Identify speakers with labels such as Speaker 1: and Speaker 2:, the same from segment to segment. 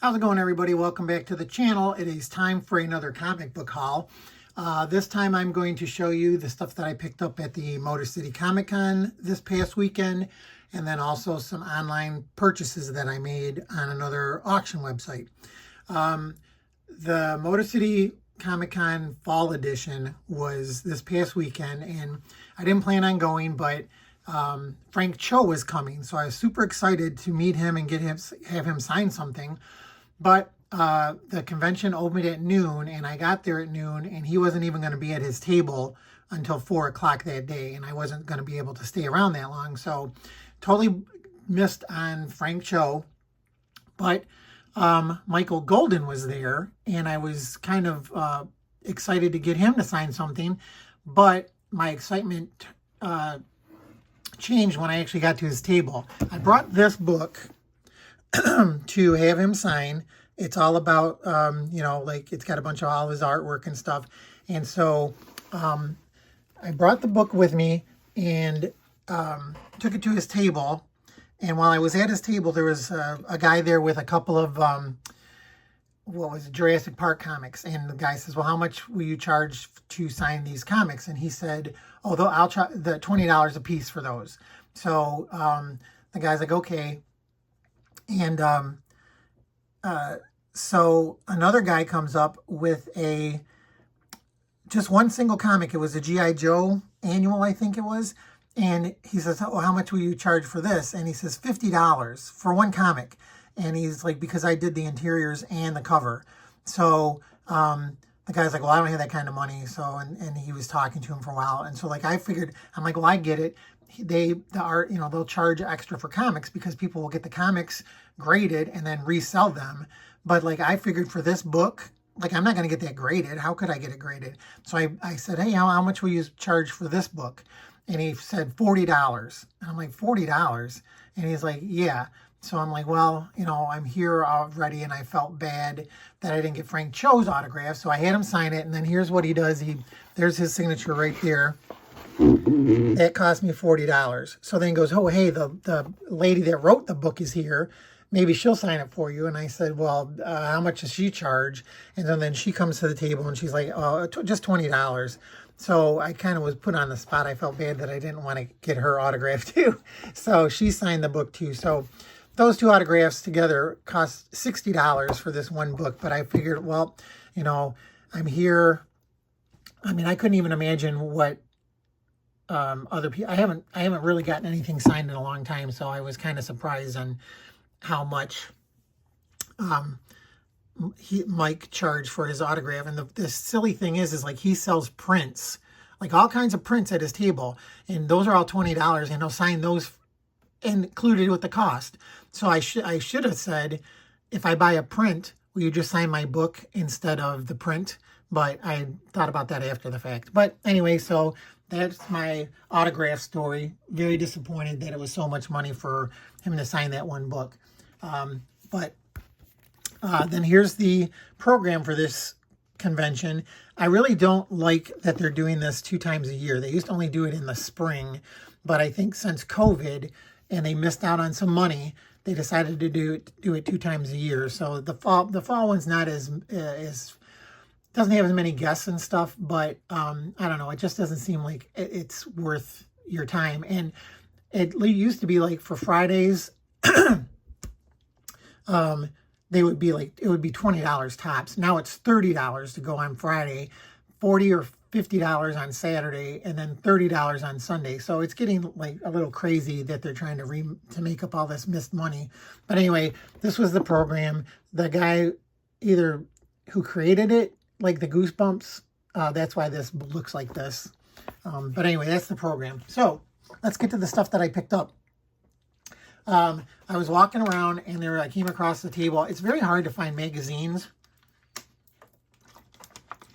Speaker 1: How's it going, everybody? Welcome back to the channel. It is time for another comic book haul. This time I'm going to show you the stuff that I picked up at the City ComicCon this past weekend, and then also some online purchases that I made on another auction website. The Motor City Comic-Con Fall Edition was this past weekend, and I didn't plan on going, but Frank Cho was coming, so I was super excited to meet him and have him sign something. But the convention opened at noon, and I got there at noon, and he wasn't even going to be at his table until 4 o'clock that day, and I wasn't going to be able to stay around that long, so totally missed on Frank Cho. But Michael Golden was there, and I was kind of excited to get him to sign something, but my excitement changed when I actually got to his table. I brought this book to have him sign. It's all about, like it's got a bunch of all his artwork and stuff. And so I brought the book with me and took it to his table. And while I was at his table, there was a guy there with a couple of, Jurassic Park comics. And the guy says, well, how much will you charge to sign these comics? And he said, oh, I'll charge the $20 a piece for those. So the guy's like, okay. And so another guy comes up with just one single comic. It was a G.I. Joe annual, I think it was. And he says, oh, how much will you charge for this? And he says, $50 for one comic. And he's like, because I did the interiors and the cover. So the guy's like, well, I don't have that kind of money. So, and he was talking to him for a while. And so like, I figured, I'm like, well, I get it. They'll charge extra for comics because people will get the comics graded and then resell them. But like, I figured for this book, like, I'm not going to get that graded. How could I get it graded? So I said, hey, how much will you charge for this book? And he said $40. And I'm like, $40? And he's like, yeah. So I'm like, well, I'm here already, and I felt bad that I didn't get Frank Cho's autograph. So I had him sign it, and then here's what he does. There's his signature right there. That cost me $40. So then he goes, oh, hey, the lady that wrote the book is here. Maybe she'll sign it for you. And I said, well, how much does she charge? And then she comes to the table and she's like, oh, just $20. So I kind of was put on the spot. I felt bad that I didn't want to get her autograph too. So she signed the book too. So those two autographs together cost $60 for this one book. But I figured, well, I'm here. I mean, I couldn't even imagine what other people. I haven't really gotten anything signed in a long time, so I was kind of surprised on how much Mike charged for his autograph. And the silly thing is like, he sells prints, like all kinds of prints at his table, and those are all $20, and he'll sign those included with the cost. So I should have said, if I buy a print, will you just sign my book instead of the print? But I thought about that after the fact. But anyway, so that's my autograph story. Very disappointed that it was so much money for him to sign that one book. But then here's the program for this convention. I really don't like that they're doing this 2 times a year. They used to only do it in the spring, but I think since COVID and they missed out on some money, they decided to do it 2 times a year. So the fall one's not as doesn't have as many guests and stuff, but I don't know. It just doesn't seem like it's worth your time. And it used to be like for Fridays, they would be like, it would be $20 tops. Now it's $30 to go on Friday, $40 or $50 on Saturday, and then $30 on Sunday. So it's getting like a little crazy that they're trying to make up all this missed money. But anyway, this was the program. The guy either who created it, like the Goosebumps, that's why this looks like this. But anyway, that's the program. So let's get to the stuff that I picked up. I was walking around and I came across the table. It's very hard to find magazines.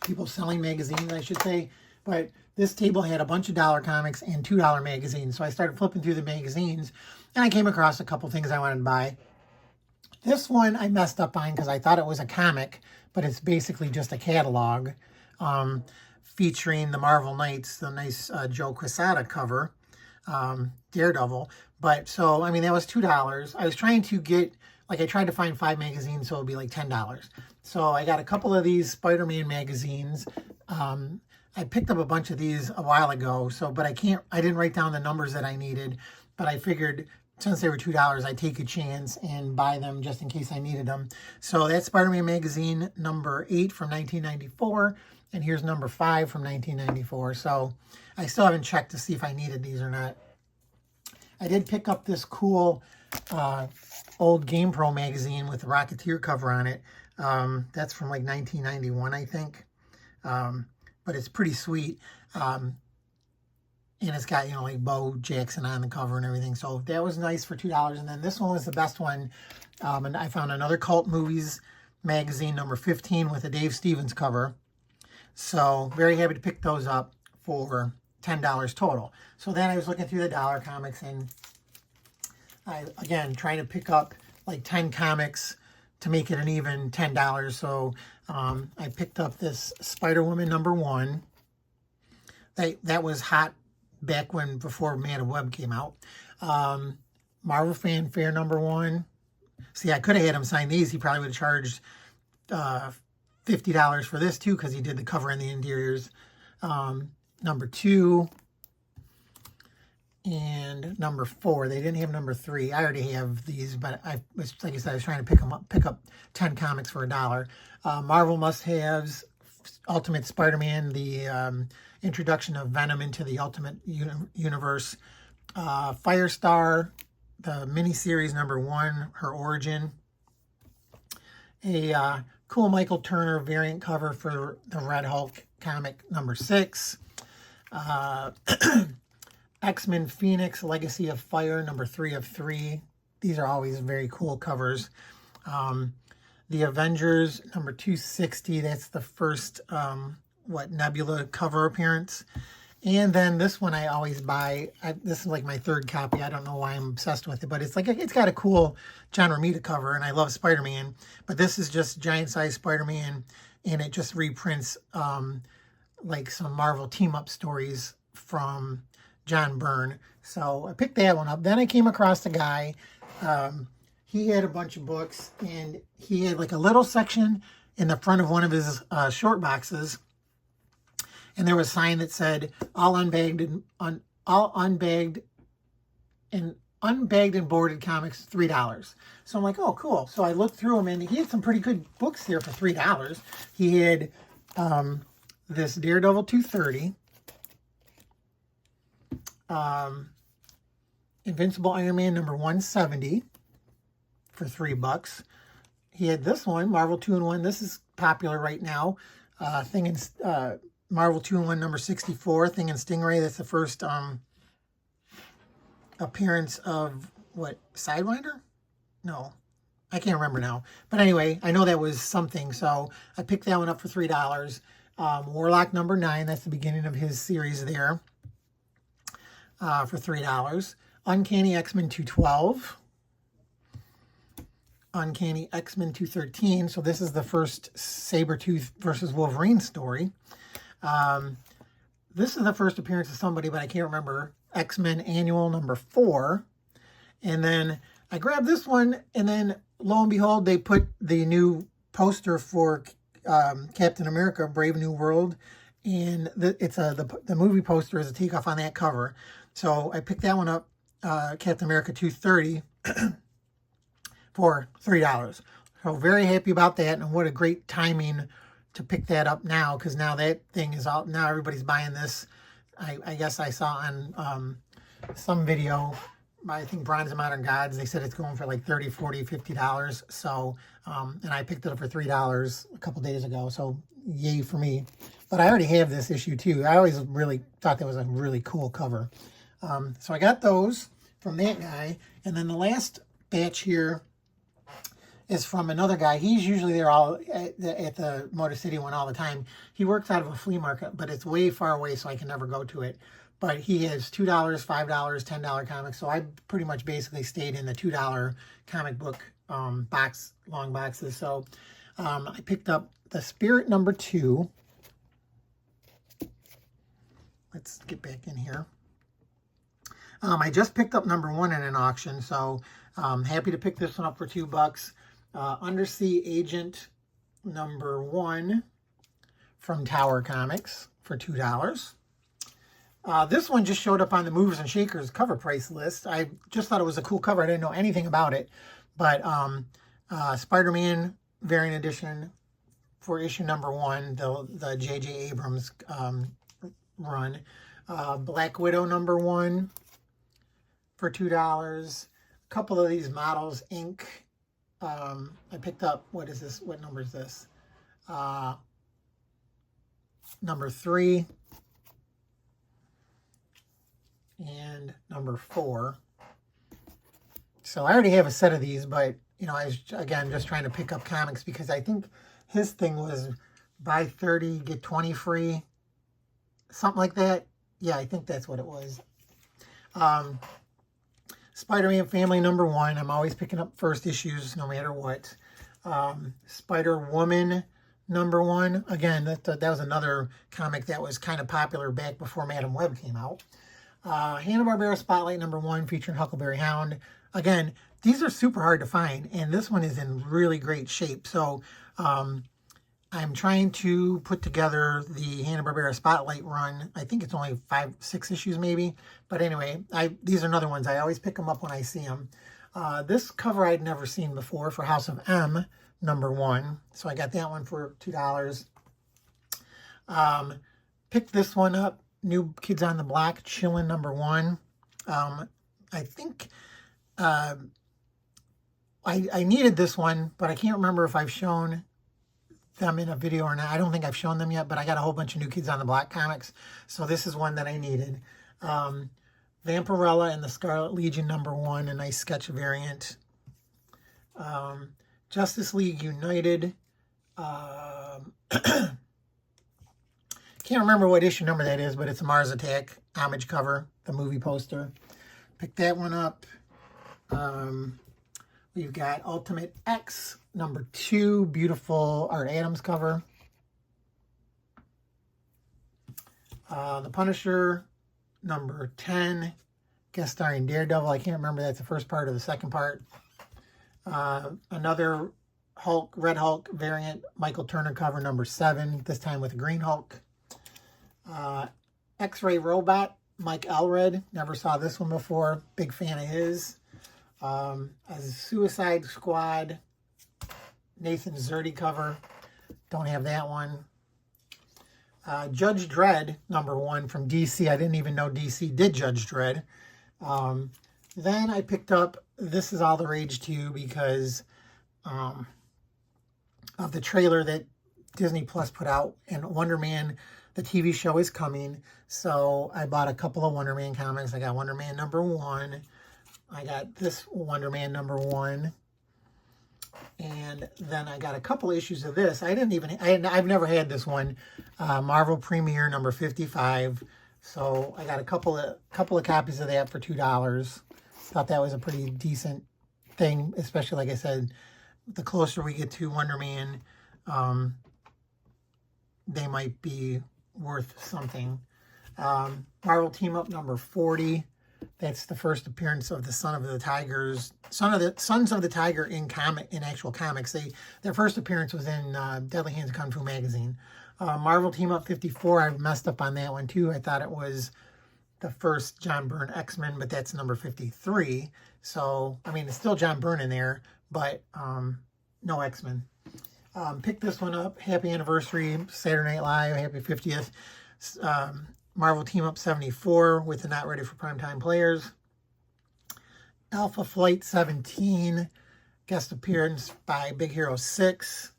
Speaker 1: People selling magazines, I should say. But this table had a bunch of dollar comics and $2 magazines. So I started flipping through the magazines and I came across a couple things I wanted to buy. This one I messed up on because I thought it was a comic, but it's basically just a catalog featuring the Marvel Knights, the nice Joe Quesada cover, Daredevil. But so, I mean, that was $2. I was trying to get like I tried to find 5 magazines, so it would be like $10. So I got a couple of these Spider-Man magazines. I picked up a bunch of these a while ago, but I didn't write down the numbers that I needed, but I figured since they were $2, I'd take a chance and buy them just in case I needed them. So that's Spider-Man magazine number 8 from 1994, and here's number 5 from 1994. So I still haven't checked to see if I needed these or not. I did pick up this cool old GamePro magazine with the Rocketeer cover on it. That's from like 1991, I think. But it's pretty sweet. And it's got, like Bo Jackson on the cover and everything. So that was nice for $2. And then this one was the best one. And I found another Cult Movies magazine, number 15, with a Dave Stevens cover. So very happy to pick those up for $10 total. So then I was looking through the dollar comics, and again, trying to pick up like 10 comics to make it an even $10. So I picked up this Spider-Woman number 1. That was hot back before Man of Web came out. Marvel Fanfare number 1. See, I could have had him sign these. He probably would have charged $50 for this too, because he did the cover and the interiors. Number 2. And number 4. They didn't have number 3. I already have these, but like I said, I was trying to pick up 10 comics for $1. Marvel must-haves: Ultimate Spider-Man, the introduction of Venom into the Ultimate Universe. Firestar, the miniseries number 1, her origin. A cool Michael Turner variant cover for the Red Hulk comic number 6. X-Men Phoenix, Legacy of Fire, number 3 of 3. These are always very cool covers. The Avengers, number 260. That's the first, Nebula cover appearance. And then this one I always buy. This is like my 3rd copy. I don't know why I'm obsessed with it, but it's got a cool John Romita cover, and I love Spider-Man. But this is just giant-size Spider-Man, and it just reprints like some Marvel team-up stories from John Byrne. So I picked that one up. Then I came across a guy. He had a bunch of books, and he had like a little section in the front of one of his short boxes, and there was a sign that said all unbagged and boarded comics $3. So I'm like, oh, cool. So I looked through them, and he had some pretty good books here for $3. He had this Daredevil 230. Invincible Iron Man number 170 for $3. He had this one, Marvel 2-in-1. This is popular right now. Marvel 2-in-1 number 64, Thing and Stingray. That's the first appearance of Sidewinder? No, I can't remember now. But anyway, I know that was something, so I picked that one up for $3. Warlock number 9. That's the beginning of his series there. For $3. Uncanny X-Men 212. Uncanny X-Men 213. So this is the first Sabretooth versus Wolverine story. This is the first appearance of somebody, but I can't remember. X-Men Annual number 4. And then I grabbed this one, and then lo and behold, they put the new poster for Captain America: Brave New World. And the movie poster is a takeoff on that cover. So I picked that one up, Captain America 230, for $3. So very happy about that, and what a great timing to pick that up now, because now that thing is out. Now everybody's buying this. I guess I saw on some video, I think Bronze and Modern Gods, they said it's going for like $30, $40, $50. So, and I picked it up for $3 a couple days ago. So yay for me. But I already have this issue too. I always really thought that was a really cool cover. So I got those from that guy. And then the last batch here is from another guy. He's usually there at the Motor City one all the time. He works out of a flea market, but it's way far away, so I can never go to it. But he has $2, $5, $10 comics. So I pretty much basically stayed in the $2 comic book long boxes. So I picked up the Spirit number 2. Let's get back in here. I just picked up number 1 in an auction, so happy to pick this one up for $2. Undersea Agent number 1 from Tower Comics for $2. This one just showed up on the Movers and Shakers cover price list. I just thought it was a cool cover. I didn't know anything about it. But Spider-Man variant edition for issue number 1, the J.J. Abrams run. Black Widow number 1 for $2. A couple of these models, ink. I picked up, what is this? What number is this? Number 3 and number 4. So I already have a set of these, but you know, I was again just trying to pick up comics because I think his thing was buy 30 get 20 free, something like that. Yeah, I think that's what it was. Spider-Man Family number 1. I'm always picking up first issues no matter what. Spider-Woman number 1. Again, that was another comic that was kind of popular back before Madam Web came out. Hanna-Barbera Spotlight number 1 featuring Huckleberry Hound. Again, these are super hard to find, and this one is in really great shape. So I'm trying to put together the Hanna-Barbera Spotlight run. I think it's only 5-6 issues maybe. But anyway, these are another ones. I always pick them up when I see them. This cover I'd never seen before for House of M number 1. So I got that one for $2. Picked this one up. New Kids on the Block, Chillin' number 1. I think I needed this one, but I can't remember if I've shown them in a video or not. I don't think I've shown them yet, but I got a whole bunch of New Kids on the Block comics, so this is one that I needed. Vampirella and the Scarlet Legion number 1, a nice sketch variant. Justice League United. Can't remember what issue number that is, but it's a Mars Attack homage cover, the movie poster. Picked that one up. We've got Ultimate X number 2, beautiful Art Adams cover. The Punisher number 10, guest starring Daredevil. I can't remember that's the first part or the second part. Another Hulk, Red Hulk variant, Michael Turner cover number 7, this time with a Green Hulk. X-Ray Robot, Mike Allred. Never saw this one before. Big fan of his. A Suicide Squad, Nathan Zerdy cover. Don't have that one. Judge Dredd, number 1 from DC. I didn't even know DC did Judge Dredd. Then I picked up This Is All the Rage 2 because of the trailer that Disney Plus put out, and Wonder Man, the TV show, is coming. So I bought a couple of Wonder Man comics. I got Wonder Man number 1. I got this Wonder Man number 1. And then I got a couple issues of this. I've never had this one. Marvel Premiere number 55. So I got a couple of copies of that for $2. Thought that was a pretty decent thing, especially, like I said, the closer we get to Wonder Man, they might be worth something. Marvel Team Up number 40. That's the first appearance of the Sons of the Tiger in actual comics. Their first appearance was in Deadly Hands Kung Fu magazine. Marvel Team Up 54. I messed up on that one too. I thought it was the first John Byrne X-Men, but that's number 53. So I mean, it's still John Byrne in there, but no X-Men. Pick this one up. Happy anniversary, Saturday Night Live. Happy 50th. Marvel Team Up 74 with the Not Ready for Primetime Players. Alpha Flight 17, guest appearance by Big Hero 6.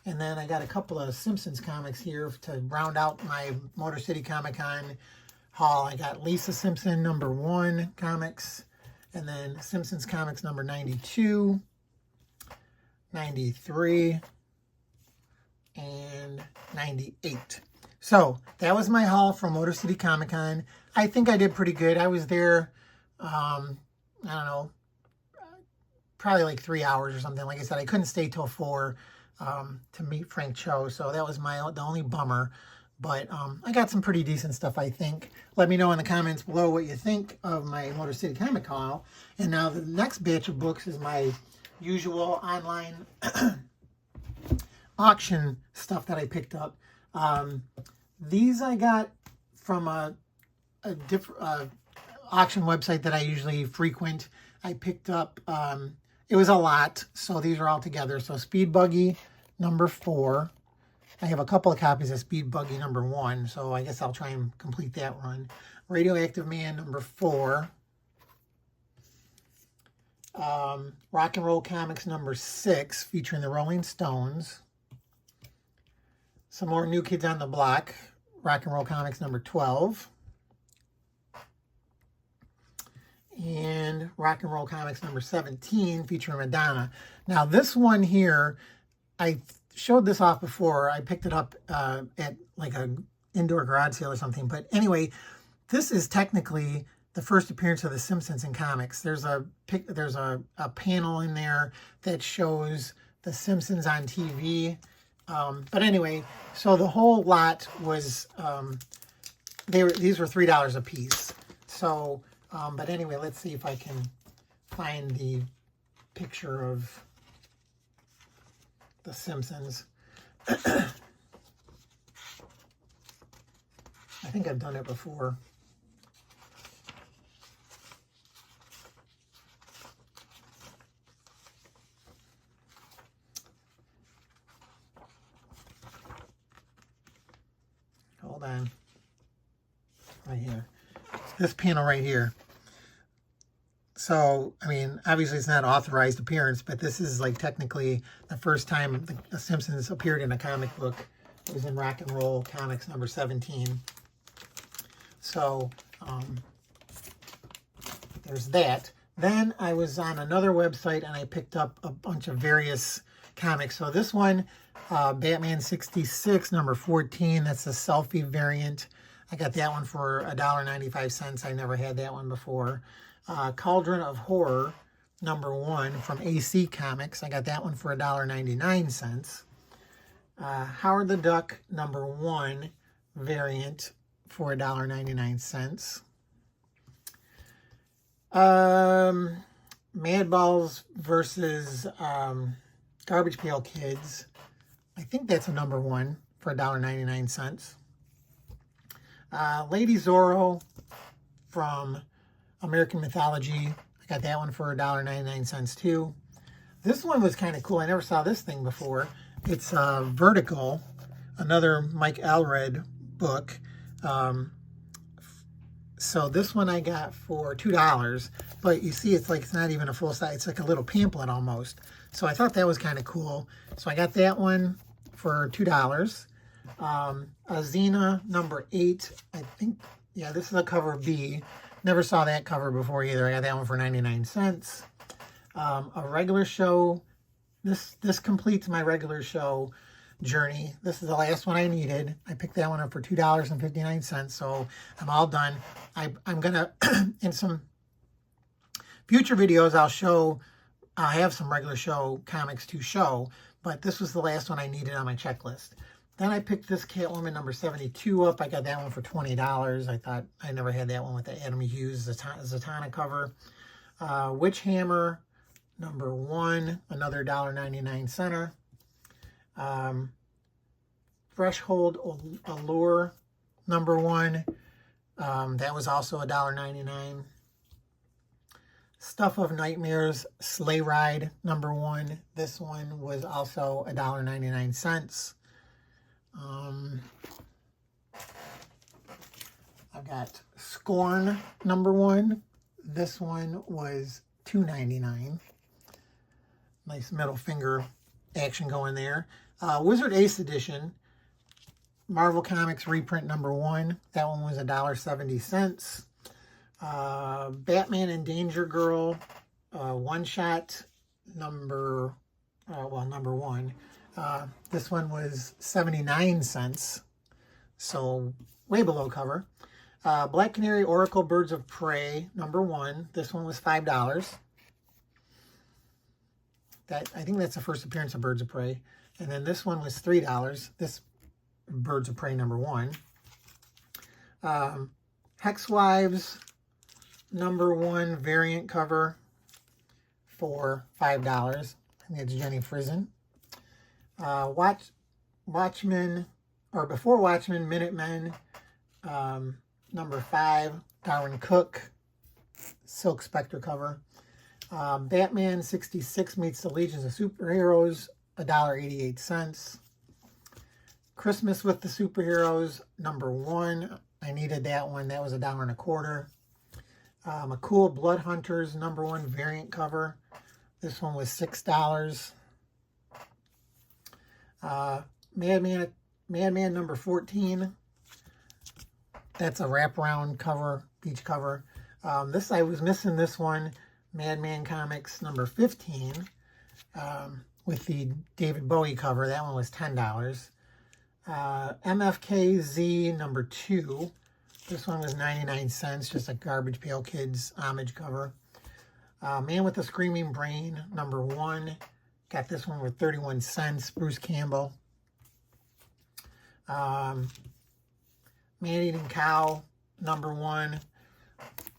Speaker 1: And then I got a couple of Simpsons comics here to round out my Motor City ComicCon haul. I got Lisa Simpson number 1 comics, and then Simpsons comics number 92, 93, and 98. So that was my haul from Motor City ComicCon. I think I did pretty good. I was there, I don't know, probably like 3 hours or something. Like I said, I couldn't stay till 4 to meet Frank Cho. So that was the only bummer. But I got some pretty decent stuff, I think. Let me know in the comments below what you think of my Motor City Comic Con. And now the next batch of books is my usual online auction stuff that I picked up. These I got from a different auction website that I usually frequent. I picked up, it was a lot, so these are all together. So Speed Buggy number 4. I have a couple of copies of Speed Buggy number 1, so I guess I'll try and complete that run. Radioactive Man number 4. Rock and Roll Comics number 6, featuring the Rolling Stones. Some more New Kids on the Block, Rock and Roll Comics number 12. And Rock and Roll Comics number 17, featuring Madonna. Now this one here, I showed this off before. I picked it up at like a indoor garage sale or something. But anyway, this is technically the first appearance of The Simpsons in comics. There's a panel in there that shows The Simpsons on TV. But anyway, so the whole lot was, these were $3 a piece. So, but anyway, let's see if I can find the picture of The Simpsons. I think I've done it before. Hold on. Right here. This panel right here. So, I mean, obviously it's not authorized appearance, but this is like technically the first time The Simpsons appeared in a comic book. It was in Rock and Roll Comics number 17. So, there's that. Then I was on another website and I picked up a bunch of various comics. So this one, Batman 66, number 14, that's a selfie variant. I got that one for $1.95. I never had that one before. Cauldron of Horror, number 1 from AC Comics. I got that one for $1.99. Howard the Duck, number 1 variant for $1.99. Madballs versus Garbage Pail Kids. I think that's a number 1 for $1.99. Lady Zorro from American Mythology. I got that one for $1.99 too. This one was kind of cool. I never saw this thing before. It's Vertical, another Mike Allred book. So this one I got for $2, but you see it's not even a full size. It's like a little pamphlet almost. So I thought that was kind of cool. So I got that one for $2. Xena number 8. I think, yeah, this is a cover B. Never saw that cover before either. I got that one for 99 cents. A regular show. This completes my regular show journey. This is the last one I needed. I picked that one up for $2.59, so I'm all done. I'm gonna in some future videos I'll have some regular show comics to show, but this was the last one I needed on my checklist. Then I picked this Catwoman number 72 up. I got that one for $20. I thought I never had that one with the Adam Hughes Zatanna cover. Witch Hammer number 1, another $1.99 center. Threshold Allure number 1. That was also $1.99. Stuff of Nightmares Sleigh Ride number 1. This one was also $1.99. I've got Scorn number 1. This one was $2.99. Nice middle finger action going there. Wizard Ace Edition, Marvel Comics reprint number 1. That one was $1.70. Batman and Danger Girl one shot number 1. This one was 79 cents, so way below cover. Black Canary Oracle Birds of Prey number 1. This one was $5. I think that's the first appearance of Birds of Prey. And then this one was $3. This Birds of Prey #1. Hex Wives #1 variant cover for $5. I think it's Jenny Frison. Watchmen, or Before Watchmen, Minutemen, #5, Darwin Cook, Silk Spectre cover. Batman 66 meets the Legions of Superheroes, $1.88. Christmas with the Superheroes, #1. I needed that one. That was $1.25. McCool Blood Hunters #1 variant cover. This one was $6. Madman #14. That's a wraparound cover, beach cover. I was missing this one. Madman Comics #15 with the David Bowie cover. That one was $10. MFKZ #2. This one was 99 cents, just a Garbage Pail Kids homage cover. Man with the Screaming Brain #1. Got this one with 31 cents, Bruce Campbell. Man-Eating Cow #1,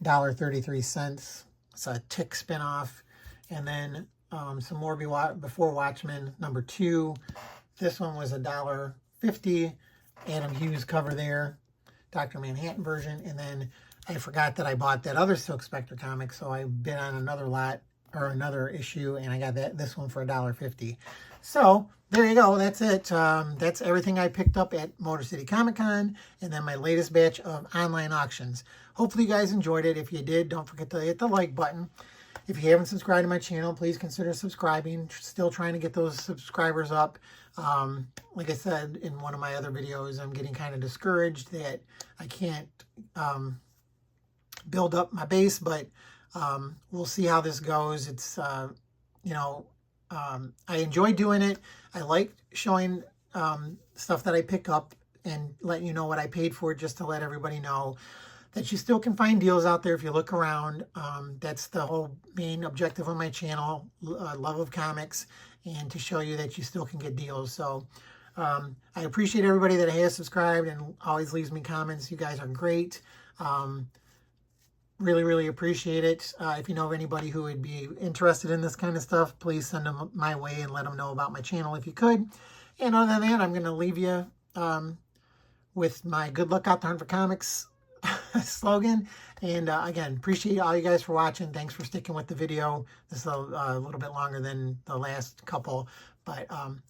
Speaker 1: $1.33. It's a Tick spinoff. And then some more Before Watchmen #2. This one was $1.50. Adam Hughes cover there, Dr. Manhattan version. And then I forgot that I bought that other Silk Spectre comic, so I bid on another lot, or another issue, and I got this one for $1.50. So there you go. That's it. That's everything I picked up at Motor City ComicCon, and then my latest batch of online auctions. Hopefully you guys enjoyed it. If you did, don't forget to hit the like button. If you haven't subscribed to my channel, please consider subscribing. Still trying to get those subscribers up. Like I said in one of my other videos, I'm getting kind of discouraged that I can't build up my base, but we'll see how this goes. It's, you know, I enjoy doing it. I like showing stuff that I pick up and letting you know what I paid for it, just to let everybody know that you still can find deals out there if you look around. That's the whole main objective of my channel, love of comics, and to show you that you still can get deals. So I appreciate everybody that has subscribed and always leaves me comments. You guys are great. Really, really appreciate it. If you know of anybody who would be interested in this kind of stuff, please send them my way and let them know about my channel if you could. And other than that, I'm going to leave you with my good luck out there for comics slogan. And again, appreciate all you guys for watching. Thanks for sticking with the video. This is a little bit longer than the last couple. But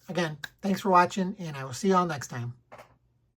Speaker 1: again, thanks for watching, and I will see you all next time.